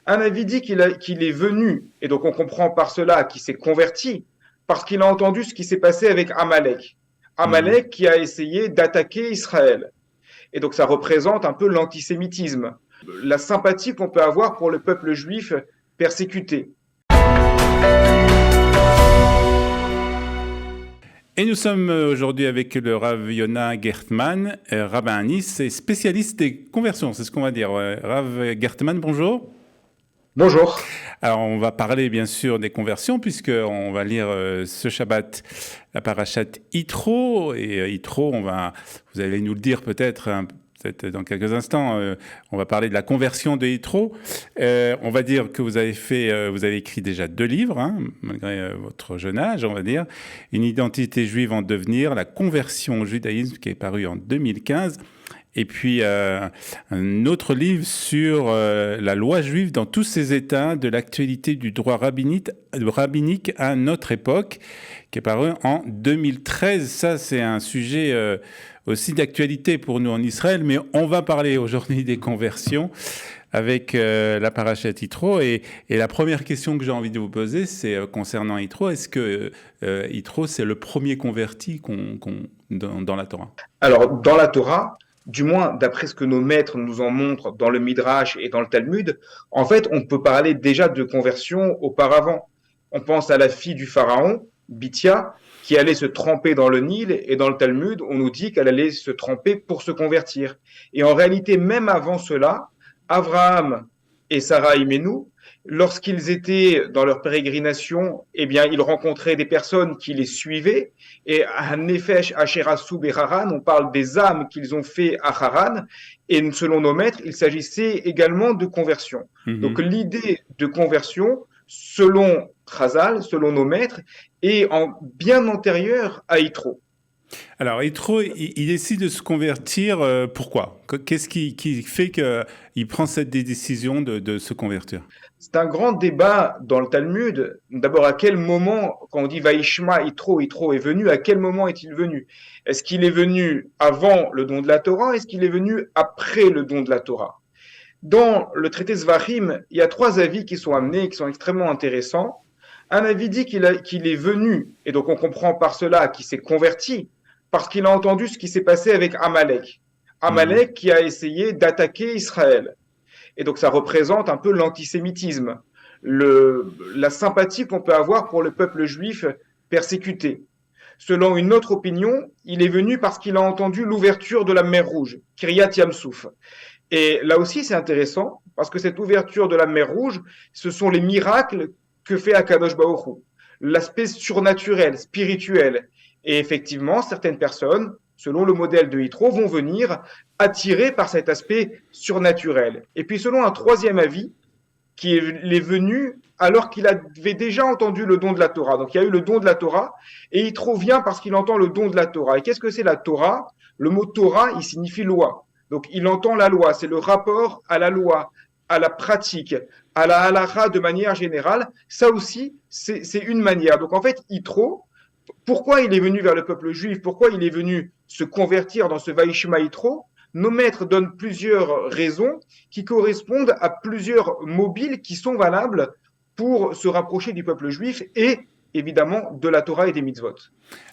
Un avis dit qu'il est venu, et donc on comprend par cela qu'il s'est converti, parce qu'il a entendu ce qui s'est passé avec Amalek. Mhm. Amalek qui a essayé d'attaquer Israël. Et donc ça représente un peu l'antisémitisme, la sympathie qu'on peut avoir pour le peuple juif persécuté. Et nous sommes aujourd'hui avec le Rav Yona Gertman, rabbin à Nice et spécialiste des conversions, c'est ce qu'on va dire. Ouais. Rav Gertman, bonjour. Bonjour. Alors on va parler bien sûr des conversions puisqu'on va lire ce Shabbat la parashat Yitro. Et Yitro, vous allez nous le dire peut-être peut-être dans quelques instants, on va parler de la conversion de Yitro. On va dire que vous avez écrit déjà 2 livres, hein, malgré votre jeune âge, on va dire. Une identité juive en devenir, la conversion au judaïsme qui est paru en 2015. Et puis un autre livre sur la loi juive dans tous ses états, de l'actualité du droit rabbinique à notre époque, qui est paru en 2013. Ça, c'est un sujet aussi d'actualité pour nous en Israël, mais on va parler aujourd'hui des conversions avec la parashat Yitro. Et la première question que j'ai envie de vous poser, c'est concernant Yitro. Est-ce que Yitro, c'est le premier converti dans la Torah? Alors, dans la Torah, du moins d'après ce que nos maîtres nous en montrent dans le Midrash et dans le Talmud, en fait, on peut parler déjà de conversion auparavant. On pense à la fille du pharaon, Bithia, qui allait se tremper dans le Nil, et dans le Talmud, on nous dit qu'elle allait se tremper pour se convertir. Et en réalité, même avant cela, Abraham et Sarah Imenou, lorsqu'ils étaient dans leur pérégrination, eh bien, ils rencontraient des personnes qui les suivaient, et à Nefesh Asherasu Beraran, on parle des âmes qu'ils ont fait à Haran, et selon nos maîtres, il s'agissait également de conversion. Donc Mhm. l'idée de conversion, selon Chazal, selon nos maîtres, est bien antérieure à Yitro. Alors, Yitro, il décide de se convertir. Pourquoi? Qu'est-ce qui fait qu'il prend cette décision de se convertir? C'est un grand débat dans le Talmud. D'abord, à quel moment, quand on dit Vaishma, Yitro est venu, à quel moment est-il venu? Est-ce qu'il est venu avant le don de la Torah? Est-ce qu'il est venu après le don de la Torah? Dans le traité Zvachim, il y a 3 avis qui sont amenés et qui sont extrêmement intéressants. Un avis dit qu'il est venu, et donc on comprend par cela qu'il s'est converti, parce qu'il a entendu ce qui s'est passé avec Amalek. Mhm. Amalek qui a essayé d'attaquer Israël. Et donc ça représente un peu l'antisémitisme, la sympathie qu'on peut avoir pour le peuple juif persécuté. Selon une autre opinion, il est venu parce qu'il a entendu l'ouverture de la mer Rouge, Kiryat Yamsouf. Et là aussi, c'est intéressant, parce que cette ouverture de la mer Rouge, ce sont les miracles que fait Akadosh Baruch Hu, l'aspect surnaturel, spirituel. Et effectivement, certaines personnes, selon le modèle de Yitro, vont venir attirées par cet aspect surnaturel. Et puis, selon un troisième avis, qui est venu alors qu'il avait déjà entendu le don de la Torah. Donc il y a eu le don de la Torah, et Yitro vient parce qu'il entend le don de la Torah. Et qu'est-ce que c'est la Torah? Le mot Torah, il signifie loi. Donc il entend la loi, c'est le rapport à la loi, à la pratique, à la halakha de manière générale. Ça aussi, c'est une manière. Donc en fait, Yitro, pourquoi il est venu vers le peuple juif? Pourquoi il est venu se convertir dans ce Vaishma Yitro? Nos maîtres donnent plusieurs raisons qui correspondent à plusieurs mobiles qui sont valables pour se rapprocher du peuple juif et évidemment de la Torah et des mitzvot.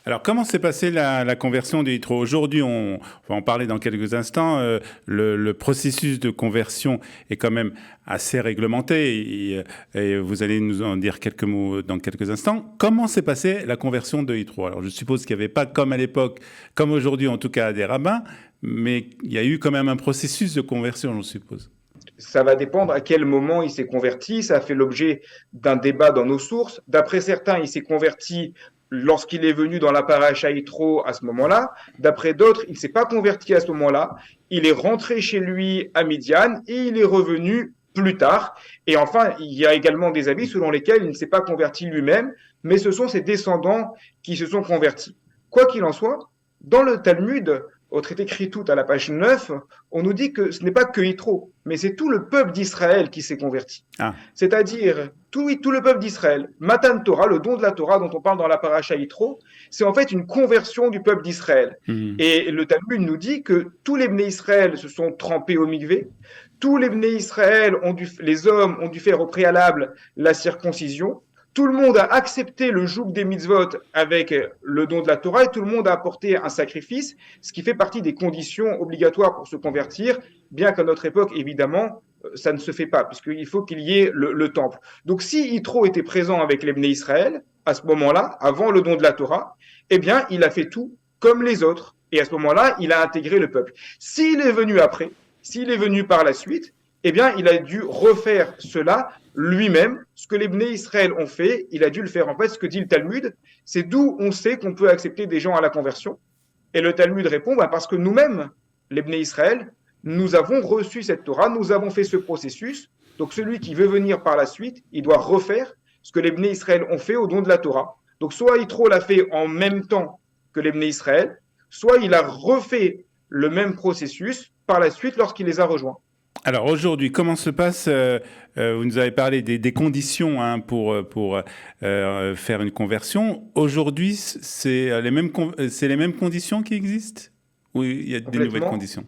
Alors, comment s'est passée la conversion de Yitro? Aujourd'hui, on va en parler dans quelques instants. Le processus de conversion est quand même assez réglementé et vous allez nous en dire quelques mots dans quelques instants. Comment s'est passée la conversion de Yitro? Alors, je suppose qu'il n'y avait pas, comme à l'époque, comme aujourd'hui en tout cas, des rabbins, mais il y a eu quand même un processus de conversion, je suppose. Ça va dépendre à quel moment il s'est converti. Ça a fait l'objet d'un débat dans nos sources. D'après certains, il s'est converti lorsqu'il est venu dans la paracha Yitro à ce moment-là. D'après d'autres, il ne s'est pas converti à ce moment-là. Il est rentré chez lui à Midian et il est revenu plus tard. Et enfin, il y a également des avis selon lesquels il ne s'est pas converti lui-même, mais ce sont ses descendants qui se sont convertis. Quoi qu'il en soit, dans le Talmud, au traité Kritout à la page 9, on nous dit que ce n'est pas que Yitro, mais c'est tout le peuple d'Israël qui s'est converti. Ah. C'est-à-dire tout le peuple d'Israël. Matan Torah, le don de la Torah dont on parle dans la paracha Yitro, c'est en fait une conversion du peuple d'Israël. Mhm. Et le Talmud nous dit que tous les Bnei Israël se sont trempés au mikvé, Tous les Bnei Israël, les hommes ont dû faire au préalable la circoncision. Tout le monde a accepté le joug des mitzvot avec le don de la Torah et tout le monde a apporté un sacrifice, ce qui fait partie des conditions obligatoires pour se convertir, bien qu'à notre époque, évidemment, ça ne se fait pas, puisqu'il faut qu'il y ait le temple. Donc si Yitro était présent avec les Bnei Israël, à ce moment-là, avant le don de la Torah, eh bien, il a fait tout comme les autres. Et à ce moment-là, il a intégré le peuple. S'il est venu après, s'il est venu par la suite, eh bien, il a dû refaire cela lui-même. Ce que les Bnei Israël ont fait, il a dû le faire. En fait, ce que dit le Talmud, c'est d'où on sait qu'on peut accepter des gens à la conversion. Et le Talmud répond, parce que nous-mêmes, les Bnei Israël, nous avons reçu cette Torah, nous avons fait ce processus. Donc, celui qui veut venir par la suite, il doit refaire ce que les Bnei Israël ont fait au don de la Torah. Donc, soit Yitro l'a fait en même temps que les Bnei Israël, soit il a refait le même processus par la suite lorsqu'il les a rejoints. Alors aujourd'hui, comment se passe vous nous avez parlé des conditions pour faire une conversion. Aujourd'hui, c'est les mêmes conditions qui existent ou il y a des nouvelles conditions?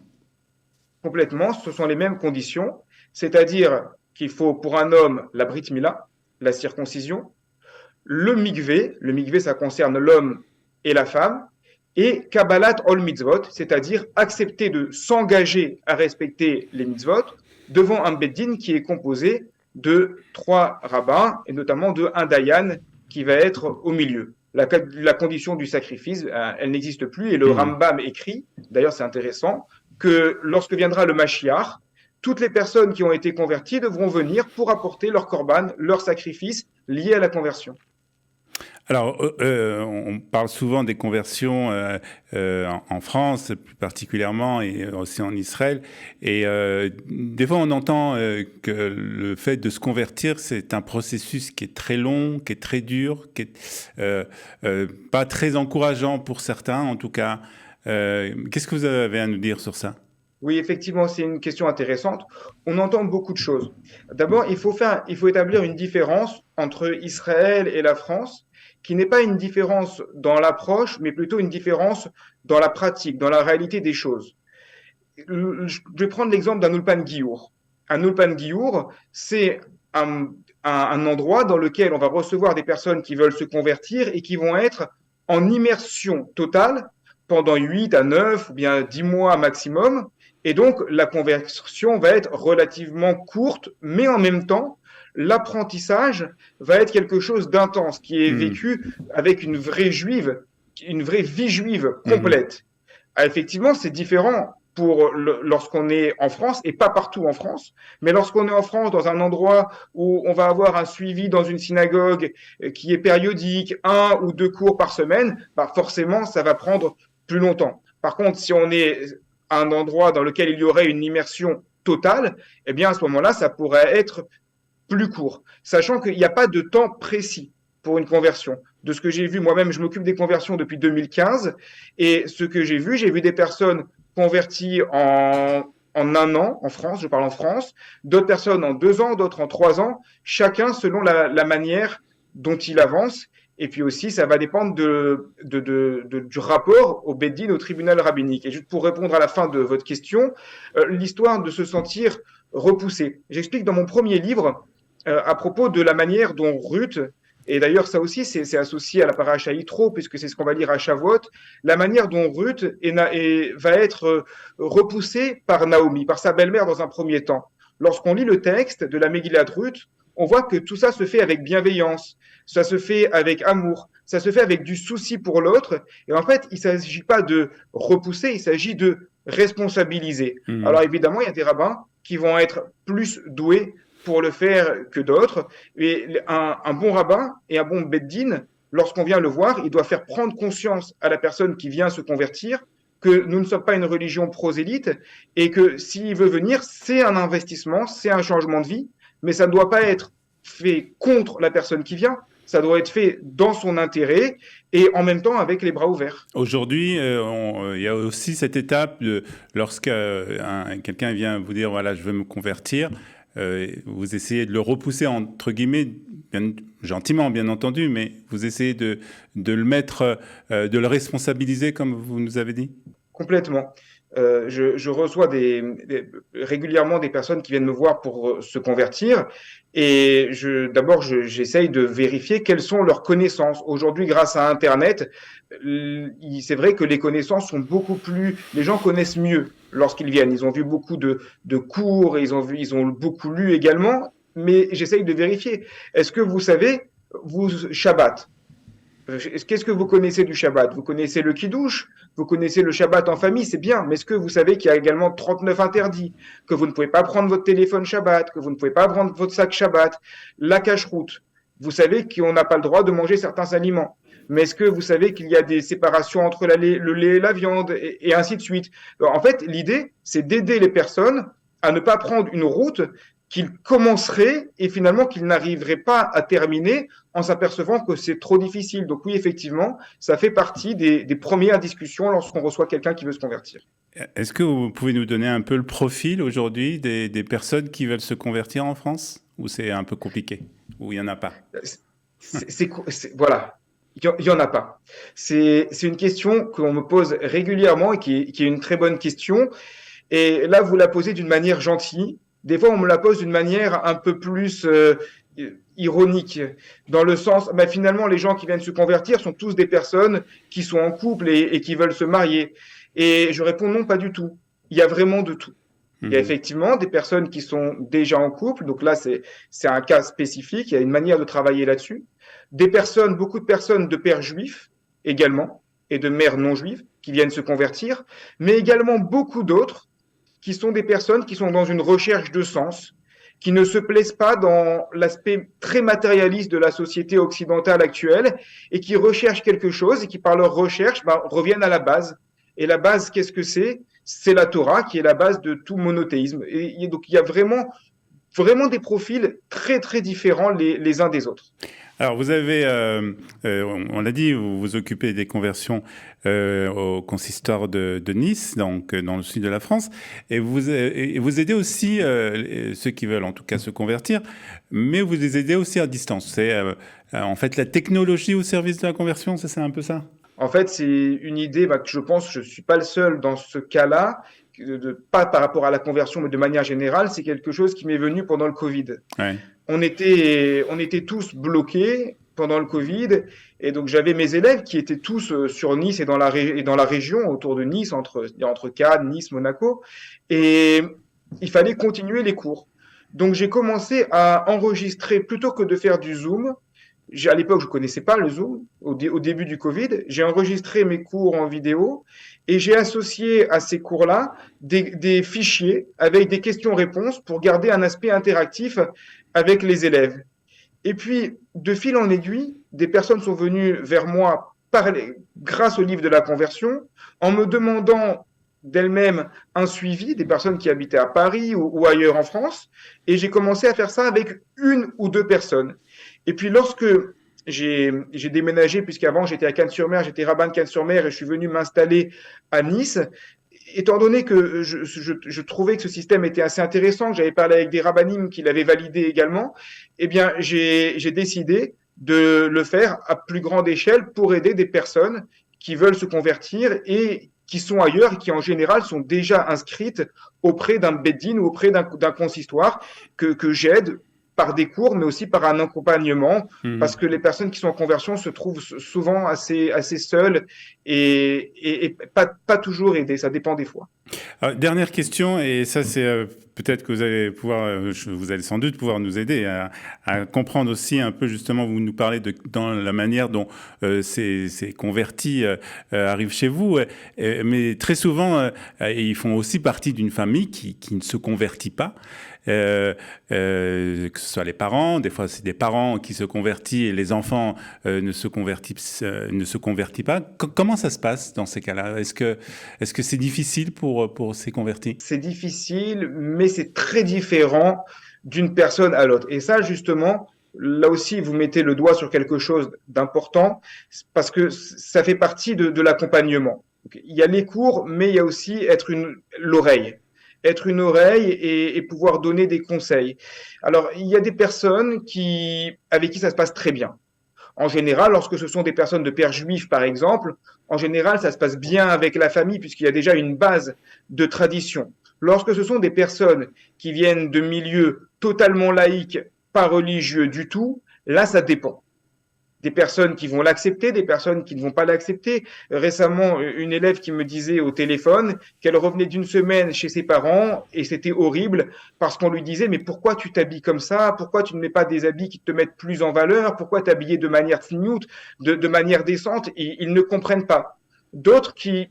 Complètement, ce sont les mêmes conditions, c'est-à-dire qu'il faut pour un homme la brit mila, la circoncision, le mikvé ça concerne l'homme et la femme, et Kabbalat ol mitzvot, c'est-à-dire accepter de s'engager à respecter les mitzvot devant un beddin qui est composé de 3 rabbins et notamment de un dayan qui va être au milieu. La condition du sacrifice, elle n'existe plus et le Rambam écrit, d'ailleurs c'est intéressant, que lorsque viendra le Mashiach, toutes les personnes qui ont été converties devront venir pour apporter leur korban, leur sacrifice lié à la conversion. Alors, on parle souvent des conversions en France, plus particulièrement, et aussi en Israël. Et des fois, on entend que le fait de se convertir, c'est un processus qui est très long, qui est très dur, qui est pas très encourageant pour certains, en tout cas. Qu'est-ce que vous avez à nous dire sur ça? Oui, effectivement, c'est une question intéressante. On entend beaucoup de choses. D'abord, il faut établir une différence entre Israël et la France, qui n'est pas une différence dans l'approche, mais plutôt une différence dans la pratique, dans la réalité des choses. Je vais prendre l'exemple d'un Ulpan Giour. Un Ulpan Giour, c'est un endroit dans lequel on va recevoir des personnes qui veulent se convertir et qui vont être en immersion totale pendant 8 à 9 ou bien 10 mois maximum. Et donc, la conversion va être relativement courte, mais en même temps, l'apprentissage va être quelque chose d'intense, qui est vécu avec une vraie vie juive complète. Effectivement, c'est différent lorsqu'on est en France, et pas partout en France, mais lorsqu'on est en France dans un endroit où on va avoir un suivi dans une synagogue qui est périodique, 1 ou 2 cours par semaine, forcément, ça va prendre plus longtemps. Par contre, si on est à un endroit dans lequel il y aurait une immersion totale, eh bien, à ce moment-là, ça pourrait être plus court, sachant qu'il n'y a pas de temps précis pour une conversion. De ce que j'ai vu, moi-même, je m'occupe des conversions depuis 2015, et ce que j'ai vu des personnes converties en 1 an, en France, je parle en France, d'autres personnes en 2 ans, d'autres en 3 ans, chacun selon la manière dont il avance. Et puis aussi, ça va dépendre du rapport au Beddin, au tribunal rabbinique. Et juste pour répondre à la fin de votre question, l'histoire de se sentir repoussé. J'explique dans mon premier livre à propos de la manière dont Ruth, et d'ailleurs ça aussi c'est associé à la paracha Yitro, puisque c'est ce qu'on va lire à Shavuot, la manière dont Ruth va être repoussée par Naomi, par sa belle-mère dans un premier temps. Lorsqu'on lit le texte de la Megillat de Ruth, on voit que tout ça se fait avec bienveillance, ça se fait avec amour, ça se fait avec du souci pour l'autre. Et en fait, il ne s'agit pas de repousser, il s'agit de responsabiliser. Alors évidemment, il y a des rabbins qui vont être plus doués pour le faire que d'autres. Et un bon rabbin et un bon beddin, lorsqu'on vient le voir, il doit faire prendre conscience à la personne qui vient se convertir que nous ne sommes pas une religion prosélyte et que s'il veut venir, c'est un investissement, c'est un changement de vie, mais ça ne doit pas être fait contre la personne qui vient, ça doit être fait dans son intérêt et en même temps avec les bras ouverts. Aujourd'hui, il y a aussi cette étape lorsque quelqu'un vient vous dire voilà, je veux me convertir, vous essayez de le repousser entre guillemets, gentiment bien entendu, mais vous essayez de le mettre, de le responsabiliser comme vous nous avez dit. Complètement. Je reçois régulièrement des personnes qui viennent me voir pour se convertir et j'essaye de vérifier quelles sont leurs connaissances. Aujourd'hui, grâce à Internet, c'est vrai que les connaissances sont beaucoup plus, les gens connaissent mieux lorsqu'ils viennent. Ils ont vu beaucoup de cours, et ils ont beaucoup lu également, mais j'essaye de vérifier. Est-ce que vous savez, vous, Shabbat, qu'est-ce que vous connaissez du Shabbat? Vous connaissez le Kiddush, vous connaissez le Shabbat en famille, c'est bien, mais est-ce que vous savez qu'il y a également 39 interdits, que vous ne pouvez pas prendre votre téléphone Shabbat, que vous ne pouvez pas prendre votre sac Shabbat, la cache-route? Vous savez qu'on n'a pas le droit de manger certains aliments. Mais est-ce que vous savez qu'il y a des séparations entre le lait et la viande, et ainsi de suite? Alors, en fait, l'idée, c'est d'aider les personnes à ne pas prendre une route qu'ils commenceraient et finalement qu'ils n'arriveraient pas à terminer en s'apercevant que c'est trop difficile. Donc oui, effectivement, ça fait partie des premières discussions lorsqu'on reçoit quelqu'un qui veut se convertir. Est-ce que vous pouvez nous donner un peu le profil aujourd'hui des personnes qui veulent se convertir en France? Ou c'est un peu compliqué? Ou il n'y en a pas? Voilà, il n'y en a pas. C'est une question qu'on me pose régulièrement et qui est une très bonne question. Et là, vous la posez d'une manière gentille. Des fois, on me la pose d'une manière un peu plus ironique, dans le sens, bah, finalement, les gens qui viennent se convertir sont tous des personnes qui sont en couple et qui veulent se marier. Et je réponds non, pas du tout. Il y a vraiment de tout. Il y a effectivement des personnes qui sont déjà en couple, donc là, c'est un cas spécifique, il y a une manière de travailler là-dessus. Beaucoup de personnes de pères juifs également, et de mères non juives qui viennent se convertir, mais également beaucoup d'autres qui sont des personnes qui sont dans une recherche de sens, qui ne se plaisent pas dans l'aspect très matérialiste de la société occidentale actuelle et qui recherchent quelque chose et qui, par leur recherche, reviennent à la base. Et la base, qu'est-ce que c'est? C'est la Torah qui est la base de tout monothéisme. Et donc, il y a vraiment des profils très, très différents les uns des autres. Alors, vous avez, on l'a dit, vous vous occupez des conversions au consistoire de Nice, donc dans le sud de la France, et vous aidez aussi ceux qui veulent en tout cas se convertir, mais vous les aidez aussi à distance. C'est en fait la technologie au service de la conversion, c'est un peu ça? En fait, c'est une idée que je pense, je ne suis pas le seul dans ce cas-là, pas par rapport à la conversion, mais de manière générale, c'est quelque chose qui m'est venu pendant le Covid. Ouais. On était tous bloqués pendant le Covid, et donc j'avais mes élèves qui étaient tous sur Nice et dans la région autour de Nice, entre Cannes, Nice, Monaco, et il fallait continuer les cours. Donc j'ai commencé à enregistrer plutôt que de faire du Zoom. À l'époque, je connaissais pas le Zoom au début du Covid. J'ai enregistré mes cours en vidéo et j'ai associé à ces cours-là des fichiers avec des questions-réponses pour garder un aspect interactif avec les élèves. Et puis, de fil en aiguille, des personnes sont venues vers moi grâce au livre de la conversion en me demandant d'elles-mêmes un suivi, des personnes qui habitaient à Paris ou ailleurs en France. Et j'ai commencé à faire ça avec une ou deux personnes. Et puis lorsque j'ai déménagé, puisqu'avant j'étais à Cannes-sur-Mer, j'étais rabbin de Cannes-sur-Mer et je suis venu m'installer à Nice, étant donné que je trouvais que ce système était assez intéressant, que j'avais parlé avec des rabbinim qui l'avaient validé également, eh bien j'ai décidé de le faire à plus grande échelle pour aider des personnes qui veulent se convertir et qui sont ailleurs et qui en général sont déjà inscrites auprès d'un beddin ou auprès d'un consistoire que j'aide par des cours, mais aussi par un accompagnement, parce que les personnes qui sont en conversion se trouvent souvent assez seules et pas toujours aidées, ça dépend des fois. Alors, dernière question, et ça c'est peut-être que vous allez sans doute pouvoir nous aider à comprendre aussi un peu justement, vous nous parlez dans la manière dont ces convertis arrivent chez vous, mais très souvent ils font aussi partie d'une famille qui ne se convertit pas. Que ce soit les parents, des fois c'est des parents qui se convertissent et les enfants ne se convertissent pas. Comment ça se passe dans ces cas-là? Est-ce que c'est difficile pour ces convertis? C'est difficile, mais c'est très différent d'une personne à l'autre. Et ça, justement, là aussi, vous mettez le doigt sur quelque chose d'important, parce que ça fait partie de l'accompagnement. Il y a les cours, mais il y a aussi l'oreille. Être une oreille et pouvoir donner des conseils. Alors, il y a des personnes avec qui ça se passe très bien. En général, lorsque ce sont des personnes de père juif, par exemple, en général, ça se passe bien avec la famille puisqu'il y a déjà une base de tradition. Lorsque ce sont des personnes qui viennent de milieux totalement laïques, pas religieux du tout, là, ça dépend. Des personnes qui vont l'accepter, des personnes qui ne vont pas l'accepter. Récemment, une élève qui me disait au téléphone qu'elle revenait d'une semaine chez ses parents et c'était horrible parce qu'on lui disait mais pourquoi tu t'habilles comme ça? Pourquoi tu ne mets pas des habits qui te mettent plus en valeur? Pourquoi t'habiller de manière fignoute, de manière décente? Et ils ne comprennent pas. D'autres qui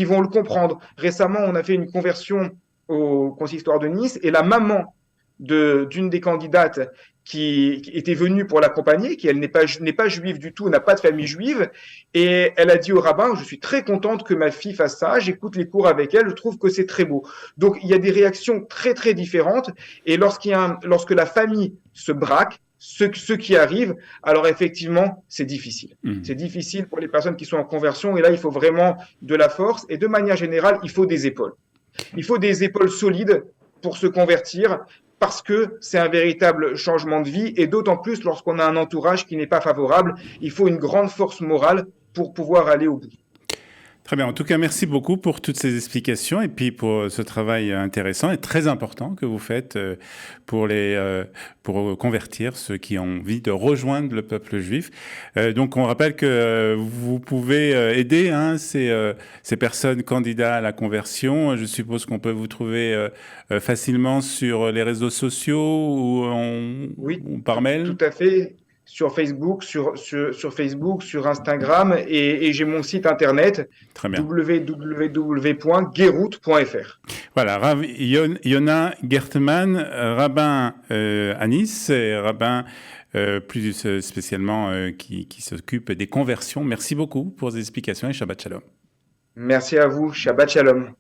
vont le comprendre. Récemment, on a fait une conversion au consistoire de Nice et la maman d'une des candidates qui était venue pour l'accompagner, qui elle n'est pas juive du tout, n'a pas de famille juive, et elle a dit au rabbin, je suis très contente que ma fille fasse ça, j'écoute les cours avec elle, je trouve que c'est très beau. Donc il y a des réactions très très différentes, et lorsque la famille se braque, ce qui arrive, alors effectivement, c'est difficile. C'est difficile pour les personnes qui sont en conversion, et là, il faut vraiment de la force, et de manière générale, il faut des épaules. Il faut des épaules solides pour se convertir parce que c'est un véritable changement de vie et d'autant plus lorsqu'on a un entourage qui n'est pas favorable, il faut une grande force morale pour pouvoir aller au bout. Très bien. En tout cas, merci beaucoup pour toutes ces explications et puis pour ce travail intéressant et très important que vous faites pour pour convertir ceux qui ont envie de rejoindre le peuple juif. Donc, on rappelle que vous pouvez aider ces personnes candidats à la conversion. Je suppose qu'on peut vous trouver facilement sur les réseaux sociaux Oui, ou par mail. tout à fait. Sur Facebook, Facebook, sur Instagram et j'ai mon site internet Très bien. www.gueroute.fr. Voilà, Yona Gertman, rabbin à Nice, et rabbin plus spécialement qui s'occupe des conversions. Merci beaucoup pour ces explications et Shabbat Shalom. Merci à vous. Shabbat Shalom.